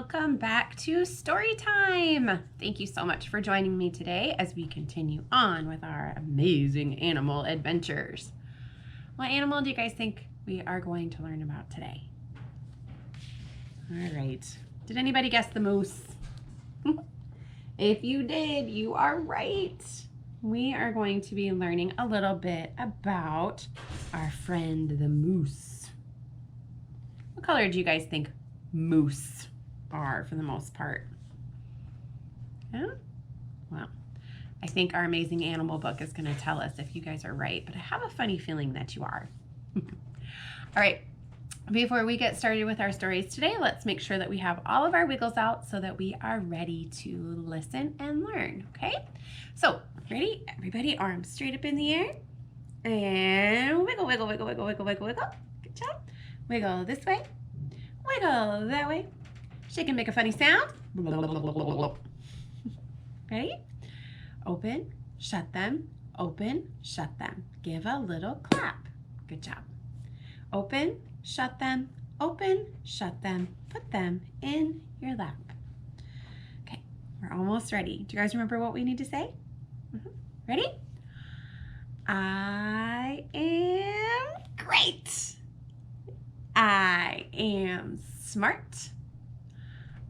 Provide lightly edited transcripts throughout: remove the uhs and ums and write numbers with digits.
welcome back to story time. Thank you so much for joining me today as we continue on with our amazing animal adventures. What animal do you guys think we are going to learn about today? All right. Did anybody guess the moose? If you did, you are right. We are going to be learning a little bit about our friend the moose. What color do you guys think moose are for the most part? Yeah? Well, I think our amazing animal book is going to tell us if you guys are right, but I have a funny feeling that you are. All right. Before we get started with our stories today, let's make sure that we have all of our wiggles out so that we are ready to listen and learn, okay? So, ready? Everybody, arms straight up in the air. And wiggle, wiggle, wiggle, wiggle, wiggle, wiggle, wiggle. Good job. Wiggle this way. Wiggle that way. Shake and make a funny sound. Ready? Open, shut them, open, shut them. Give a little clap. Good job. Open, shut them, open, shut them, put them in your lap. Okay, we're almost ready. Do you guys remember what we need to say? Ready? I am great. I am smart.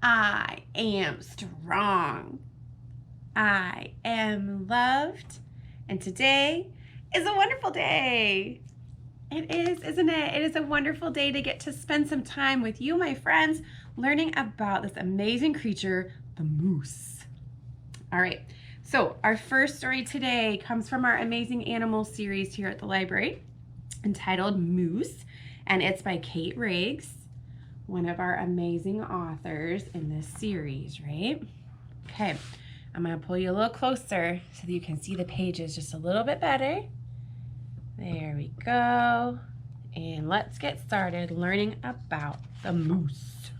I am strong. I am loved. And today is a wonderful day. It is, isn't it? It is a wonderful day to get to spend some time with you, my friends, learning about this amazing creature, the moose. All right, so our first story today comes from our Amazing Animals series here at the library, entitled Moose, and it's by Kate Riggs, one of our amazing authors in this series, right? Okay, I'm gonna pull you a little closer so that you can see the pages just a little bit better. There we go. And let's get started learning about the moose.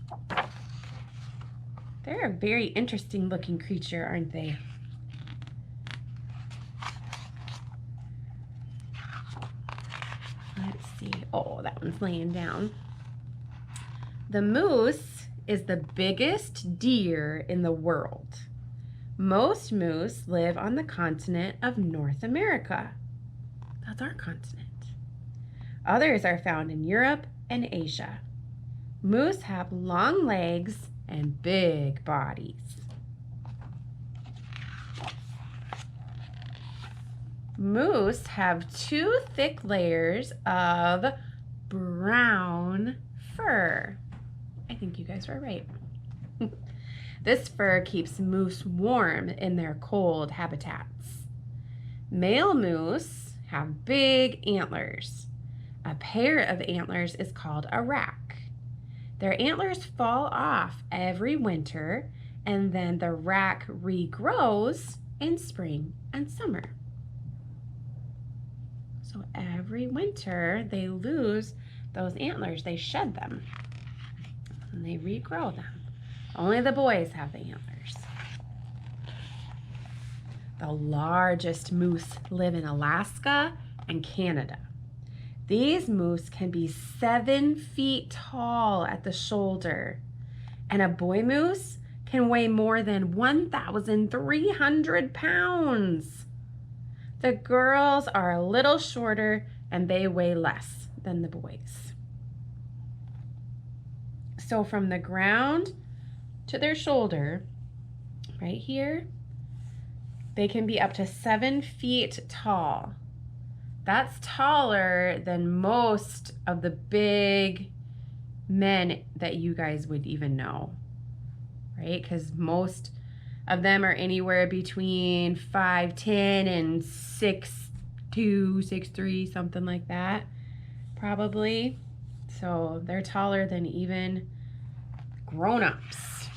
They're a very interesting looking creature, aren't they? Let's see. Oh, that one's laying down. The moose is the biggest deer in the world. Most moose live on the continent of North America. That's our continent. Others are found in Europe and Asia. Moose have long legs and big bodies. Moose have two thick layers of brown fur. I think you guys were right. This fur keeps moose warm in their cold habitats. Male moose have big antlers. A pair of antlers is called a rack. Their antlers fall off every winter, and then the rack regrows in spring and summer. So every winter they lose those antlers, they shed them, and they regrow them. Only the boys have the antlers. The largest moose live in Alaska and Canada. These moose can be 7 feet tall at the shoulder, and a boy moose can weigh more than 1,300 pounds. The girls are a little shorter and they weigh less than the boys. So from the ground to their shoulder, right here, they can be up to 7 feet tall. That's taller than most of the big men that you guys would even know, right? Because most of them are anywhere between 5'10" and 6'2", 6'3", something like that, probably. So they're taller than even grown-ups.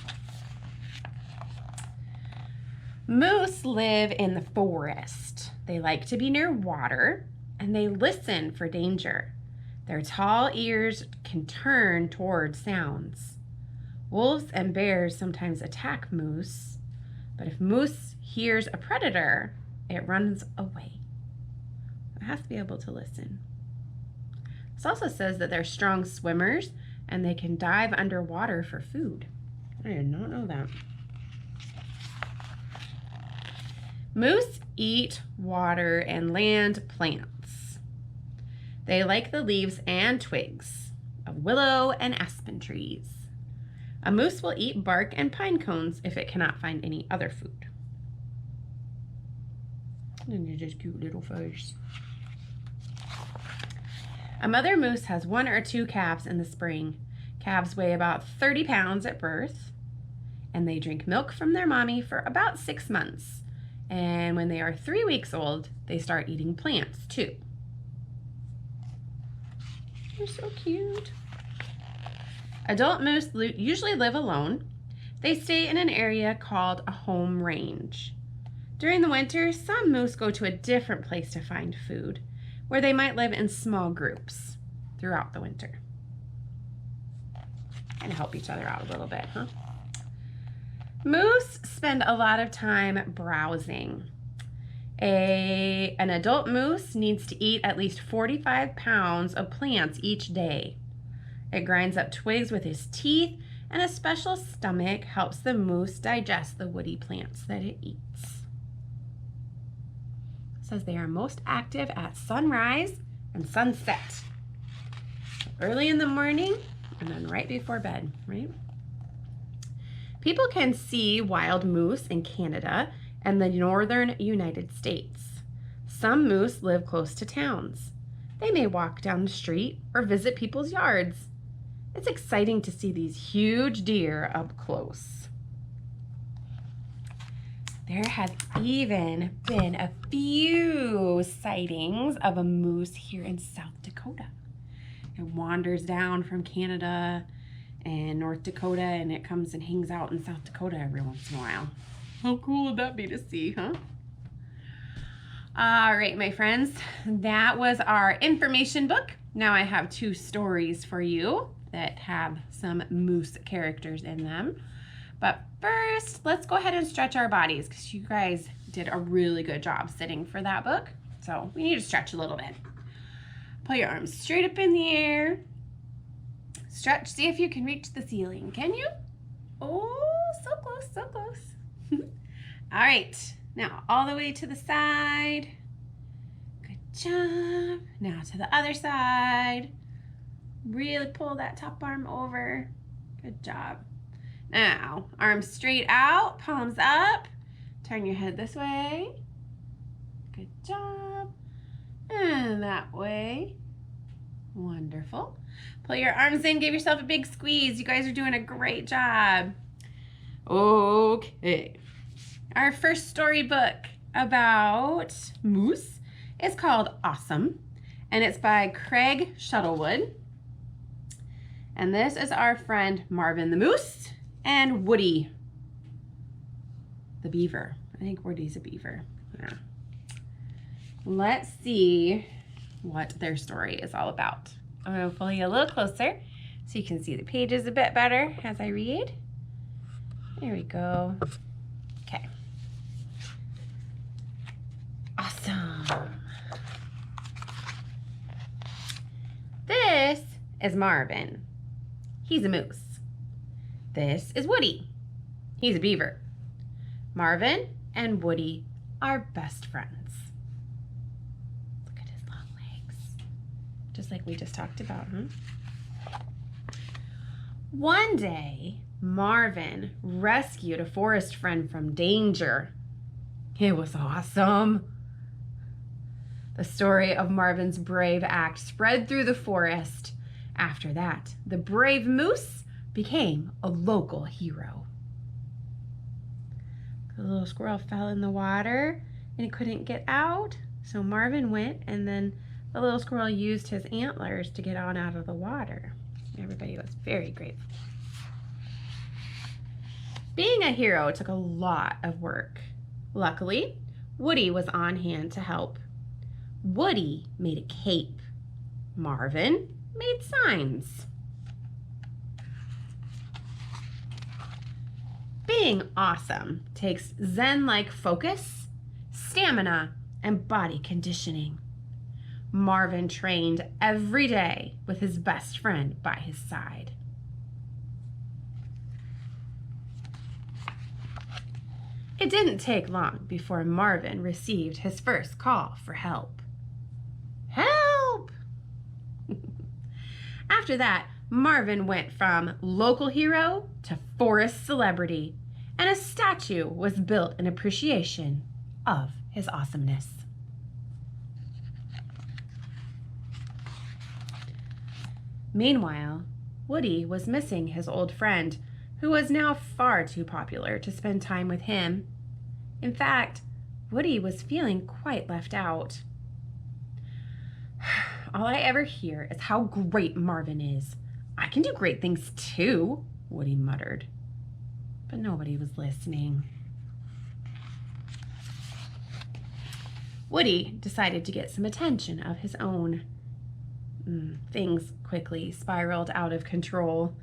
Moose live in the forest. They like to be near water, and they listen for danger. Their tall ears can turn toward sounds. Wolves and bears sometimes attack moose, but if moose hears a predator, it runs away. It has to be able to listen. This also says that they're strong swimmers and they can dive underwater for food. I did not know that. Moose eat water and land plants. They like the leaves and twigs of willow and aspen trees. A moose will eat bark and pine cones if it cannot find any other food. And you're just cute little face. A mother moose has 1 or 2 calves in the spring. Calves weigh about 30 pounds at birth, and they drink milk from their mommy for about 6 months. And when they are 3 weeks old, they start eating plants too. They're so cute. Adult moose usually live alone. They stay in an area called a home range. During the winter, some moose go to a different place to find food, where they might live in small groups throughout the winter. And help each other out a little bit, huh? Moose spend a lot of time browsing. An adult moose needs to eat at least 45 pounds of plants each day. It grinds up twigs with his teeth, and a special stomach helps the moose digest the woody plants that it eats. It says they are most active at sunrise and sunset. Early in the morning and then right before bed, right? People can see wild moose in Canada and the northern United States. Some moose live close to towns. They may walk down the street or visit people's yards. It's exciting to see these huge deer up close. There has even been a few sightings of a moose here in South Dakota. It wanders down from Canada and North Dakota, and it comes and hangs out in South Dakota every once in a while. How cool would that be to see, huh? All right, my friends, that was our information book. Now I have 2 stories for you that have some moose characters in them. But first, let's go ahead and stretch our bodies because you guys did a really good job sitting for that book. So we need to stretch a little bit. Pull your arms straight up in the air. Stretch, see if you can reach the ceiling. Can you? Oh, so close, so close. All right, now all the way to the side. Good job. Now to the other side. Really pull that top arm over. Good job. Now, arms straight out, palms up. Turn your head this way. Good job. And that way. Wonderful. Pull your arms in, give yourself a big squeeze. You guys are doing a great job. Okay. Our first storybook about moose is called Awesome, and it's by Craig Shuttlewood. And this is our friend Marvin the moose and Woody the beaver. I think Woody's a beaver. Yeah. Let's see what their story is all about. I'm going to pull you a little closer so you can see the pages a bit better as I read. There we go. Okay. Awesome. This is Marvin. He's a moose. This is Woody. He's a beaver. Marvin and Woody are best friends. Look at his long legs. Just like we just talked about, huh? One day, Marvin rescued a forest friend from danger. It was awesome. The story of Marvin's brave act spread through the forest. After that, the brave moose became a local hero. The little squirrel fell in the water and it couldn't get out. So Marvin went, and then the little squirrel used his antlers to get on out of the water. Everybody was very grateful. Being a hero took a lot of work. Luckily, Woody was on hand to help. Woody made a cape. Marvin made signs. Being awesome takes Zen-like focus, stamina, and body conditioning. Marvin trained every day with his best friend by his side. It didn't take long before Marvin received his first call for help. Help! After that, Marvin went from local hero to forest celebrity, and a statue was built in appreciation of his awesomeness. Meanwhile, Woody was missing his old friend, who was now far too popular to spend time with him. In fact, Woody was feeling quite left out. All I ever hear is how great Marvin is. I can do great things too, Woody muttered. But nobody was listening. Woody decided to get some attention of his own. Things quickly spiraled out of control.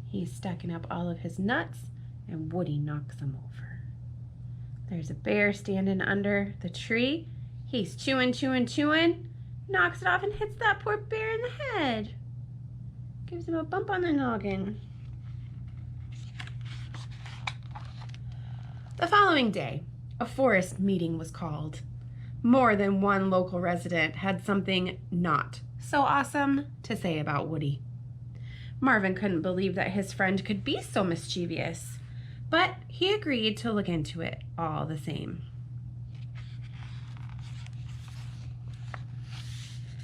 He's stacking up all of his nuts, and Woody knocks him over. There's a bear standing under the tree. He's chewing, knocks it off and hits that poor bear in the head. Gives him a bump on the noggin. The following day, a forest meeting was called. More than one local resident had something not so awesome to say about Woody. Marvin couldn't believe that his friend could be so mischievous, but he agreed to look into it all the same.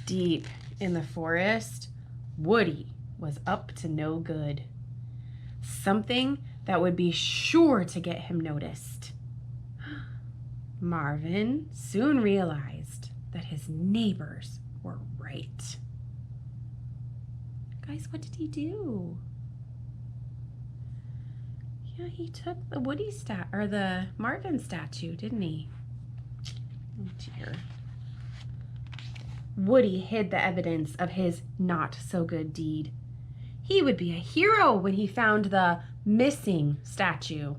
Deep in the forest, Woody was up to no good. Something that would be sure to get him noticed. Marvin soon realized that his neighbors were right. Guys, what did he do? Yeah, he took the the Marvin statue, didn't he? Oh dear. Woody hid the evidence of his not so good deed. He would be a hero when he found the missing statue.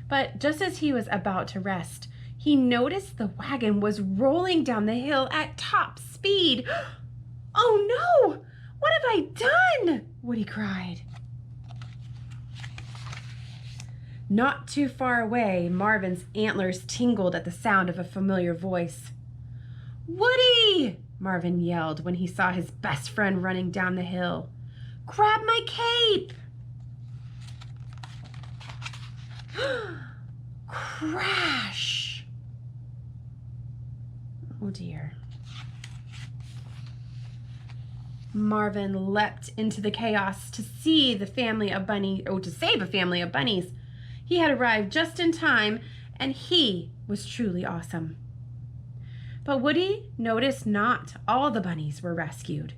But just as he was about to rest, he noticed the wagon was rolling down the hill at top speed. Oh no! What have I done? Woody cried. Not too far away, Marvin's antlers tingled at the sound of a familiar voice. Woody! Marvin yelled when he saw his best friend running down the hill. Grab my cape! Crash! Oh dear. Marvin leapt into the chaos to save a family of bunnies. He had arrived just in time, and he was truly awesome. But Woody noticed not all the bunnies were rescued.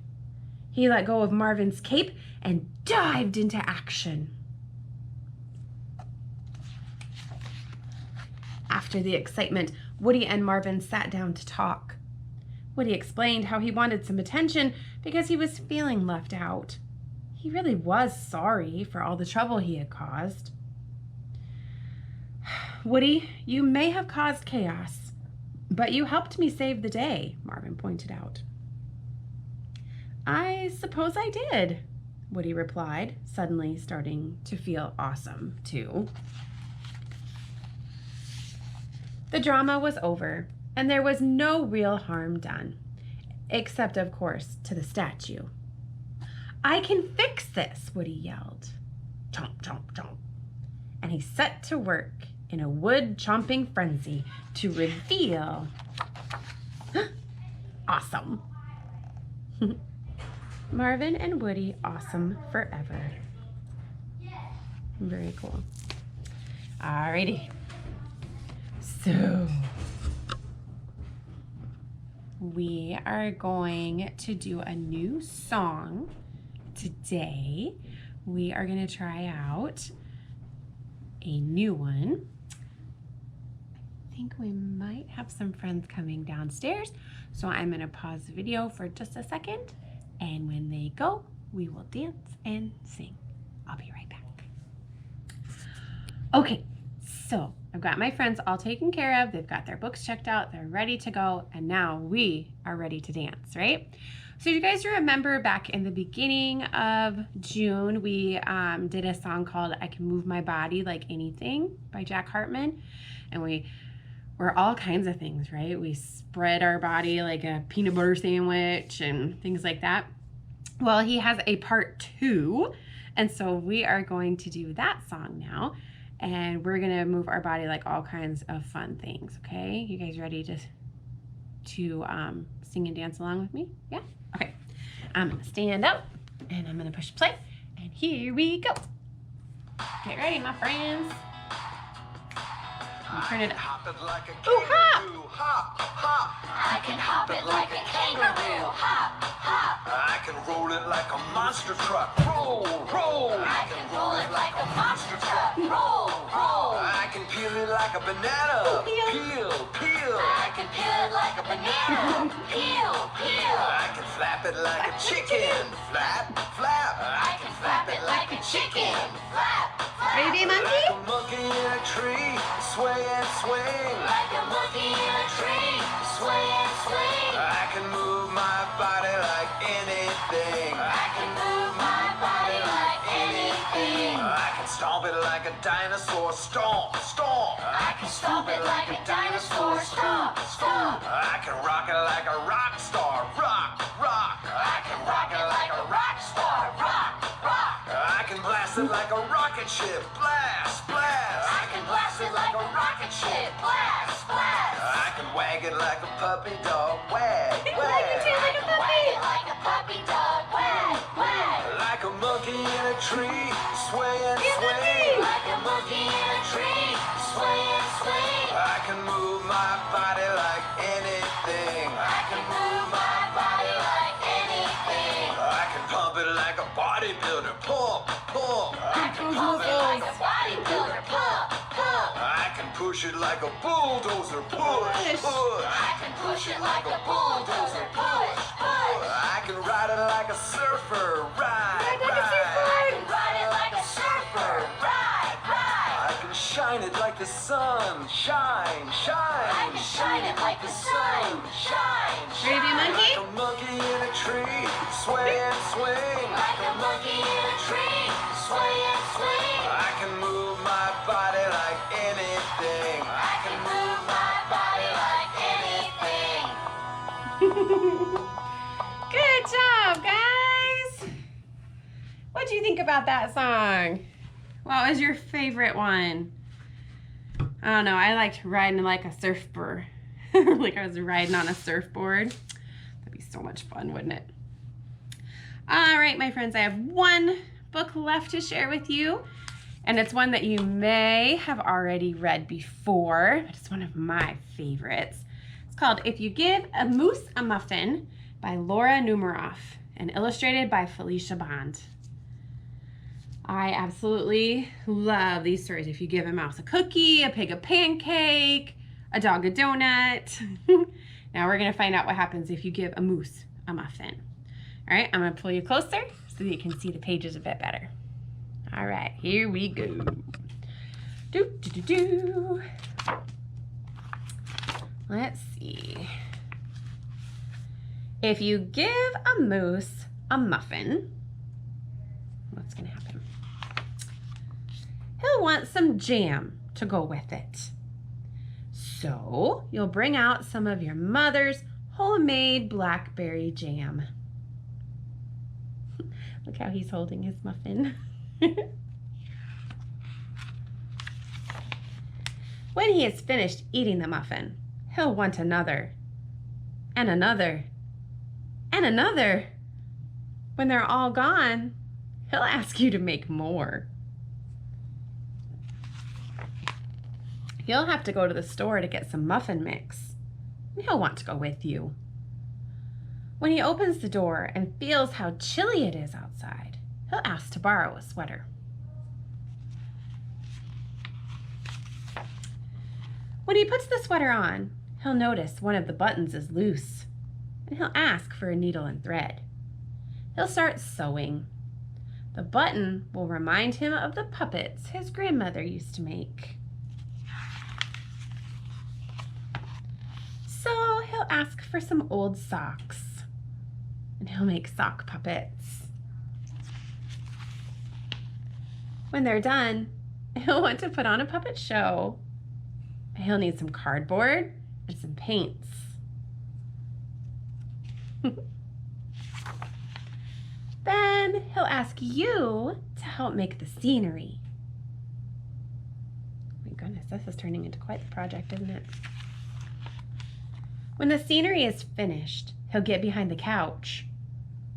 He let go of Marvin's cape and dived into action. After the excitement, Woody and Marvin sat down to talk. Woody explained how he wanted some attention because he was feeling left out. He really was sorry for all the trouble he had caused. Woody, you may have caused chaos, but you helped me save the day, Marvin pointed out. I suppose I did, Woody replied, suddenly starting to feel awesome, too. The drama was over, and there was no real harm done, except, of course, to the statue. I can fix this, Woody yelled. Chomp, chomp, chomp. And he set to work in a wood-chomping frenzy to reveal... Awesome. Marvin and Woody, awesome forever. Very cool. Alrighty. So, we are going to do a new song today. We are going to try out a new one. I think we might have some friends coming downstairs, so I'm going to pause the video for just a second, and when they go, we will dance and sing. I'll be right back. Okay, so I've got my friends all taken care of. They've got their books checked out. They're ready to go, and now we are ready to dance, right? So you guys remember back in the beginning of June, we did a song called I Can Move My Body Like Anything by Jack Hartman. And we're all kinds of things, right? We spread our body like a peanut butter sandwich and things like that. Well, he has a part 2. And so we are going to do that song now. And we're going to move our body like all kinds of fun things, okay? You guys ready to sing and dance along with me? Yeah? Okay. I'm going to stand up and I'm going to push play. And here we go. Get ready, my friends. Turn it up. Ooh, hop! Hop, hop. I can hop it like a kangaroo. Hop, hop. I can roll it like a monster truck. Roll, roll. I can roll it like a monster truck. Roll, roll. I can peel it like a banana. Peel, peel. I can peel it like a banana. Peel, peel. I can flap it like a chicken. Flap, flap. I can flap it like a chicken. Flap, flap. Ready to be a monkey? Like a monkey in a tree. Sway and swing. Like a monkey in a tree. Sway and swing. I can move my body like anything. I can move my body like anything. I can stomp it like a dinosaur. Stomp, stomp. I can stomp it like a dinosaur. Stomp, stomp. I can rock it like a rock star. Rock, rock. I can rock it like a rock star. Rock, rock. I can blast it like a rocket ship. Blast, blast. I can blast it like a rocket ship. Blast, blast. I can wag it like a puppy dog. Wag, wag. I can wag it like a puppy dog. Wag, wag. Like a monkey in a tree. Sway and swing. Like a monkey in a tree. Sway and swing. I can move my body like anything. I can move my body like anything. I can pump it like a bodybuilder. Pump, pump. I can pump it like a bodybuilder. Pump, pump. I can push it like a bulldozer. Push, push. I can push it like a bulldozer. Push, push. I can ride it like a surfer. Ride, ride. I can ride it like a surfer. Ride, ride. I can shine it like the sun. Shine, shine. I can shine it like the sun. Shine, shine. Ready to be a monkey? Like a monkey in a tree. Sway and swing. Like a monkey in a tree. Sway and swing. I can move my body like anything. I can move my body like anything. Good job, guys. What do you think about that song? What was your favorite one? I don't know. I liked riding like a surfboard. Like I was riding on a surfboard. That'd be so much fun, wouldn't it? All right, my friends, I have one book left to share with you. And it's one that you may have already read before, but it's one of my favorites. It's called If You Give a Moose a Muffin by Laura Numeroff and illustrated by Felicia Bond. I absolutely love these stories. If you give a mouse a cookie, a pig a pancake, a dog a donut. Now we're going to find out what happens if you give a moose a muffin. All right, I'm going to pull you closer so that you can see the pages a bit better. All right, here we go. Do, do, do, do. Let's see. If you give a moose a muffin, what's going to happen? He'll want some jam to go with it. So you'll bring out some of your mother's homemade blackberry jam. Look how he's holding his muffin. When he has finished eating the muffin, he'll want another, and another, and another. When they're all gone, he'll ask you to make more. You'll have to go to the store to get some muffin mix, and he'll want to go with you. When he opens the door and feels how chilly it is outside, he'll ask to borrow a sweater. When he puts the sweater on, he'll notice one of the buttons is loose, and he'll ask for a needle and thread. He'll start sewing. The button will remind him of the puppets his grandmother used to make. So he'll ask for some old socks, and and he'll make sock puppets. When they're done, he'll want to put on a puppet show. He'll need some cardboard and some paints. Then he'll ask you to help make the scenery. My goodness, this is turning into quite the project, isn't it? When the scenery is finished, he'll get behind the couch,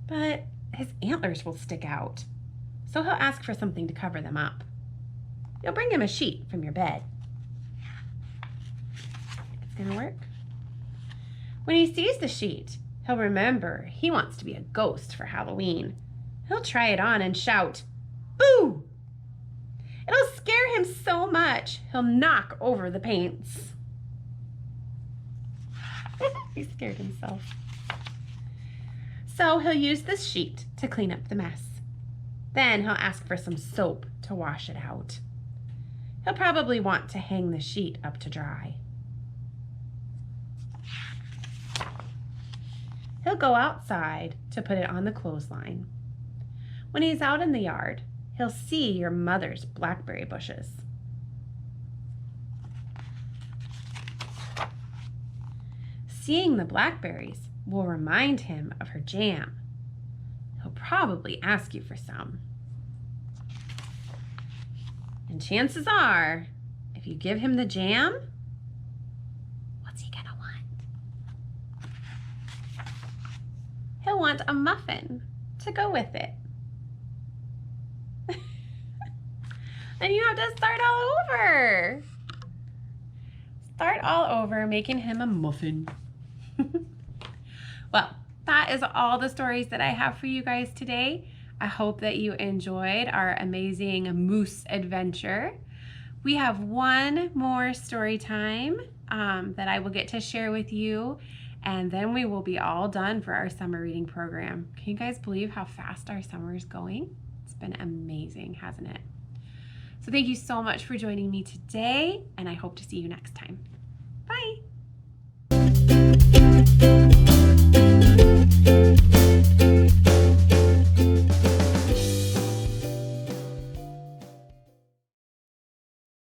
but his antlers will stick out, so he'll ask for something to cover them up. You'll bring him a sheet from your bed. It's gonna work. When he sees the sheet, he'll remember he wants to be a ghost for Halloween. He'll try it on and shout, "Boo!" It'll scare him so much, he'll knock over the paints. He scared himself. So he'll use this sheet to clean up the mess. Then he'll ask for some soap to wash it out. He'll probably want to hang the sheet up to dry. He'll go outside to put it on the clothesline. When he's out in the yard, he'll see your mother's blackberry bushes. Seeing the blackberries will remind him of her jam. He'll probably ask you for some. And chances are, if you give him the jam, what's he gonna want? He'll want a muffin to go with it. And you have to start all over. Start all over making him a muffin. Well, that is all the stories that I have for you guys today. I hope that you enjoyed our amazing moose adventure. We have one more story time that I will get to share with you, and then we will be all done for our summer reading program. Can you guys believe how fast our summer is going? It's been amazing, hasn't it? So thank you so much for joining me today, and I hope to see you next time. Bye.